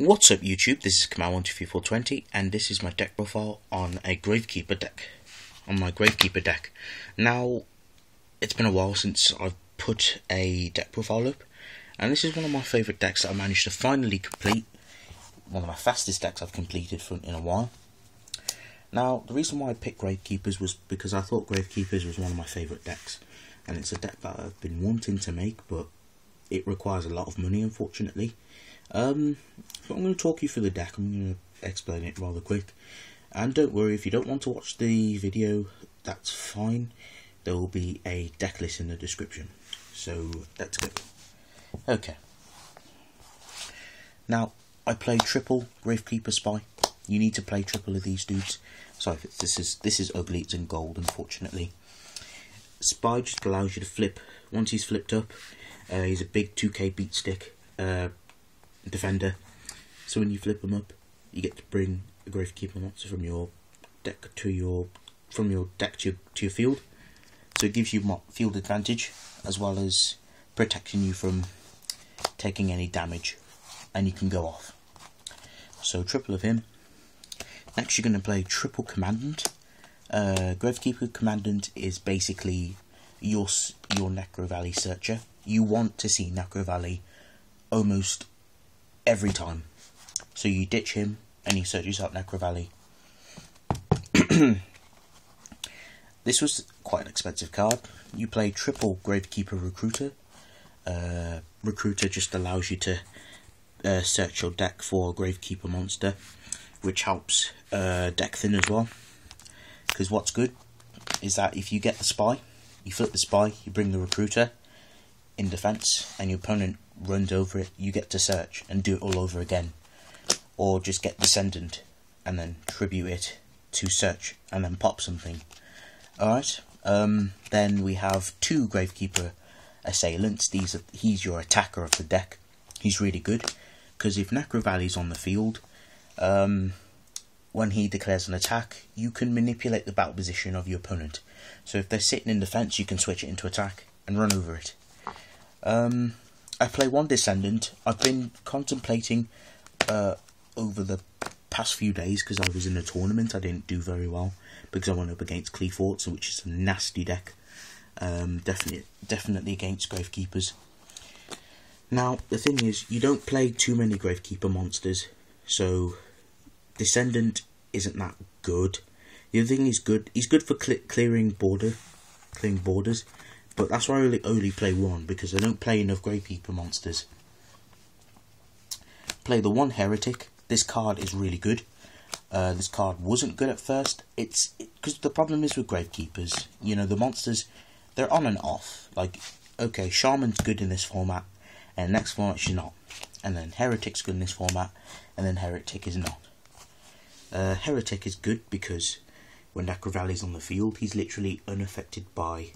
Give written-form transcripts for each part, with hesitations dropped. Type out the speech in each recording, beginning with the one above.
What's up YouTube, this is commandant12420 and this is my deck profile on a Gravekeeper deck, on my Gravekeeper deck. Now, it's been a while since I've put a deck profile up, and this is one of my favourite decks that I managed to finally complete, one of my fastest decks I've completed in a while. Now, the reason why I picked Gravekeepers was because I thought Gravekeepers was one of my favourite decks, and it's a deck that I've been wanting to make, but it requires a lot of money, unfortunately. But I'm going to talk you through the deck. I'm going to explain it rather quick, and don't worry if you don't want to watch the video, that's fine. There will be a deck list in the description. So let's go. Okay. Now I play triple Gravekeeper Spy. You need to play triple of these dudes. Sorry, this is ugly. It's in gold, unfortunately. Spy just allows you to flip. Once he's flipped up, he's a big 2k beat stick. Defender, so when you flip them up, you get to bring a Gravekeeper monster from your deck to your field. So it gives you field advantage as well as protecting you from taking any damage, and you can go off. So triple of him. Next, you're going to play triple commandant. Gravekeeper commandant is basically your necrovalley searcher. You want to see necrovalley almost every time, so you ditch him and he searches out necrovalley. This was quite an expensive card. You play triple Gravekeeper recruiter. Recruiter just allows you to search your deck for a Gravekeeper monster, which helps deck thin as well, because what's good is that if you get the spy, you flip the spy, you bring the recruiter in defense, and your opponent runs over it, you get to search and do it all over again. Or just get descendant and then tribute it to search and then pop something. Alright, then we have two Gravekeeper assailants. He's your attacker of the deck. He's really good, because if necrovalley's on the field, when he declares an attack, you can manipulate the battle position of your opponent. So if they're sitting in defense, you can switch it into attack and run over it. I play one descendant. I've been contemplating over the past few days, because I was in a tournament. I didn't do very well because I went up against Cleforts, which is a nasty deck. Definitely against Gravekeepers. Now the thing is, you don't play too many Gravekeeper monsters, so descendant isn't that good. The other thing is good. He's good for clearing borders. But that's why I only play one, because I don't play enough Gravekeeper monsters. Play the one heretic. This card is really good. This card wasn't good at first. Because the problem is with Gravekeepers, you know, the monsters, they're on and off. Like, okay, Shaman's good in this format, and next format she's not. And then Heretic's good in this format, and then Heretic is not. Heretic is good because when necrovalley's on the field, he's literally unaffected by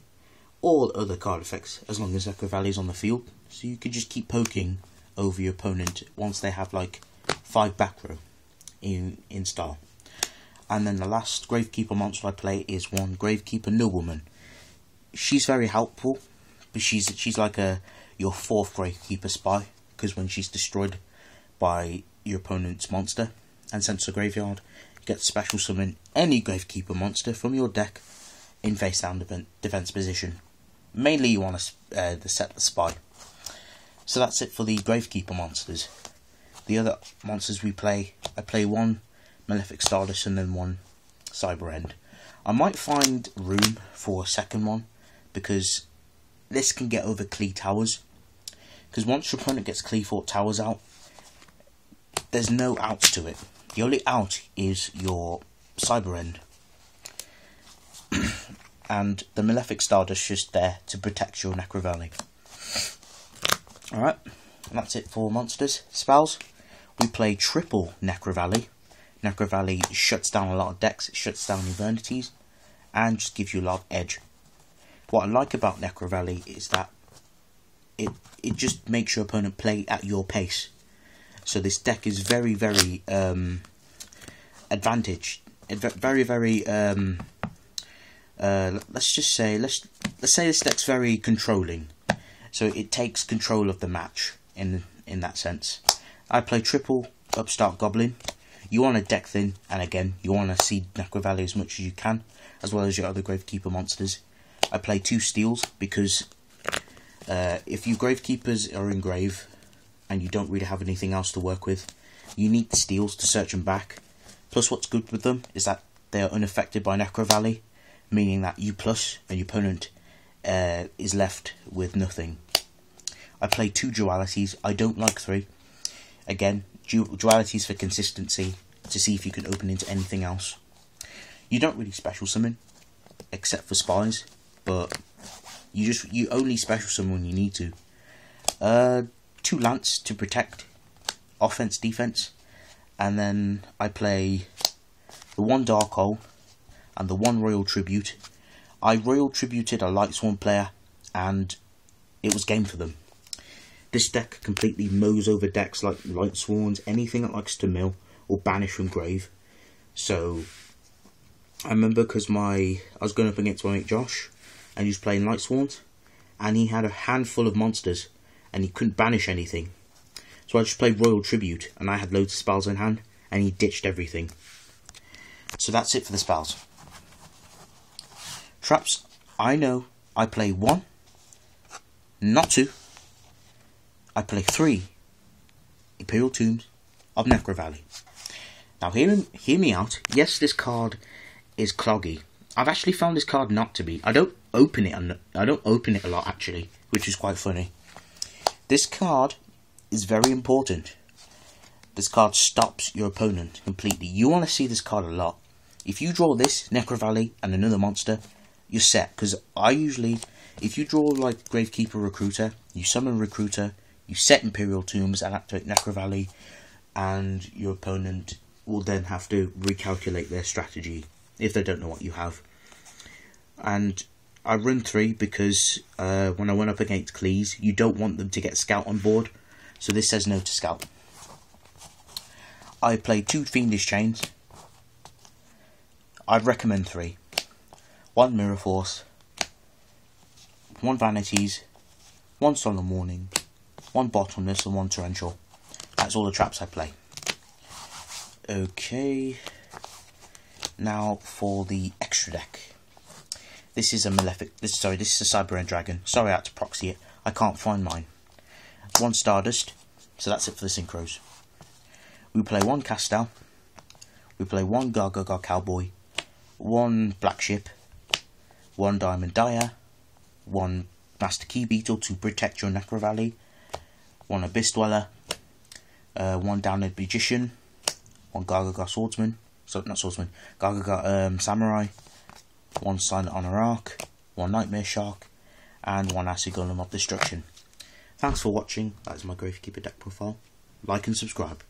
all other card effects as long as necrovalley's on the field. So you could just keep poking over your opponent once they have like 5 back row in style. And then the last Gravekeeper monster I play is one Gravekeeper nobleman. She's very helpful, but she's like your 4th Gravekeeper spy, because when she's destroyed by your opponent's monster and sent to the graveyard, you get to special summon any Gravekeeper monster from your deck in face down defense position. Mainly you want to set the spy. So that's it for the Gravekeeper monsters. The other monsters we play, I play one melefic stardust and then one cyber end. I might find room for a second one, because this can get over Clee towers. Because once your opponent gets Cleefort towers out, there's no outs to it. The only out is your cyber end. And the melefic stardust is just there to protect your necrovalley. Alright, that's it for monsters. Spells, we play triple necrovalley. Necrovalley shuts down a lot of decks, it shuts down your vanities, and just gives you a lot of edge. What I like about necrovalley is that it just makes your opponent play at your pace. So this deck is very advantaged, very let's say this deck's very controlling, so it takes control of the match in that sense. I play triple upstart goblin. You want to deck thin, and again, you want to seed necrovalley as much as you can, as well as your other Gravekeeper monsters. I play 2 steels because if your Gravekeepers are in grave and you don't really have anything else to work with, you need the steels to search them back. Plus, what's good with them is that they are unaffected by necrovalley, meaning that you plus and your opponent is left with nothing. I play 2 dualities. I don't like 3. Again, dualities for consistency, to see if you can open into anything else. You don't really special summon, except for spies, but you only special summon when you need to. 2 lance to protect, offense, defense, and then I play the 1 dark hole and the 1 royal tribute. I royal tributed a light sworn player, and it was game for them. This deck completely mows over decks like light sworns, anything that likes to mill or banish from grave. So I remember because I was going up against my mate Josh, and he was playing light sworns, and he had a handful of monsters, and he couldn't banish anything. So I just played royal tribute, and I had loads of spells in hand, and he ditched everything. So that's it for the spells. Traps, I know I play 1, not 2. I play 3 Imperial Tombs of Necrovalley. Now hear me out. Yes, this card is cloggy. I've actually found this card not to be. I don't open it a lot actually, which is quite funny. This card is very important. This card stops your opponent completely. You want to see this card a lot. If you draw this, Necrovalley, and another monster, you're set. Because I usually, if you draw like Gravekeeper Recruiter, you summon Recruiter, you set Imperial Tombs and activate Necrovalley, and your opponent will then have to recalculate their strategy if they don't know what you have. And I run 3 because when I went up against Cleese, you don't want them to get Scout on board, so this says no to Scout. I play 2 Fiendish Chains. I'd recommend 3. 1 Mirror Force, 1 Vanities, 1 Solemn Warning, 1 Bottomless, and 1 Torrential. That's all the traps I play. Okay, now for the extra deck. This is a melefic. This is a Cyber Dragon. Sorry, I had to proxy it. I can't find mine. 1 Stardust. So that's it for the synchros. We play 1 Castel. We play 1 Gagaga Cowboy, 1 Blackship, 1 Diamond Dyer, 1 Master Key Beetle to protect your Necrovalley, 1 Abyss Dweller, 1 Downerd Magician, 1 Gagaga Swordsman, Gagaga Samurai, 1 Silent Honor Arc, 1 Nightmare Shark, and 1 Acid Golem of Destruction. Thanks for watching. That is my Gravekeeper deck profile. Like and subscribe.